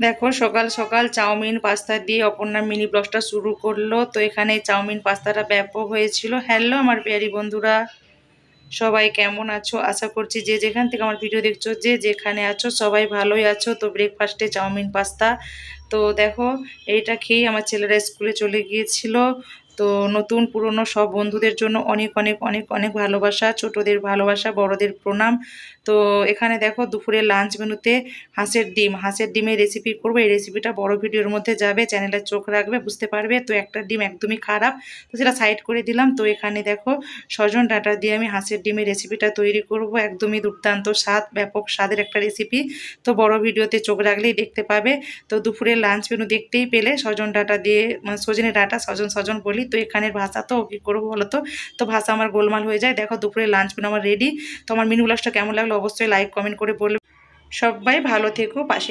দেখো সকাল সকাল চাউমিন পাস্তা দিয়ে অপর্ণা মিনি ব্লগটা শুরু করলো। তো এখানে চাউমিন পাস্তাটা ব্যাপক হয়েছিল। হ্যালো আমার প্রিয়ারি বন্ধুরা, সবাই কেমন আছো? আশা করছি যে যেখান থেকে আমার ভিডিও দেখছো, যে যেখানে আছো সবাই ভালোই আছো। তো ব্রেকফাস্টে চাউমিন পাস্তা, তো দেখো এইটা খেয়েই আমার ছেলেরা স্কুলে চলে গিয়েছিল। তো নতুন পুরনো সব বন্ধুদের জন্য অনেক অনেক অনেক অনেক ভালোবাসা, ছোটদের ভালোবাসা, বড়দের প্রণাম। তো এখানে দেখো দুপুরে লাঞ্চ মেনুতে হাঁসের ডিমের রেসিপি করবো। এই রেসিপিটা বড় ভিডিওর মধ্যে যাবে, চ্যানেলে চোখ রাখবে, বুঝতে পারবে। তো একটা ডিম একদমই খারাপ, তো সেটা সাইড করে দিলাম। তো এখানে দেখো সজন ডাঁটা দিয়ে আমি হাঁসের ডিমের রেসিপিটা তৈরি করব। একদমই দুর্দান্ত স্বাদ, ব্যাপক স্বাদের একটা রেসিপি। তো বড় ভিডিওতে চোখ রাখলেই দেখতে পাবে। তো দুপুরের লাঞ্চ মেনু দেখতেই পেলে, সজন ডাঁটা দিয়ে, মানে সজনে ডাঁটা, সজন সজন বলি তো এখানের ভাষা, তো কী করবো বলো তো, তো ভাষা আমার গোলমাল হয়ে যায়। দেখো দুপুরের লাঞ্চ মেনু আমার রেডি। তো আমার মিনু ব্লগটা কেমন লাগলো অবশ্যই লাইক কমেন্ট করে বলবে। সবাই ভালো থেকো, পাশে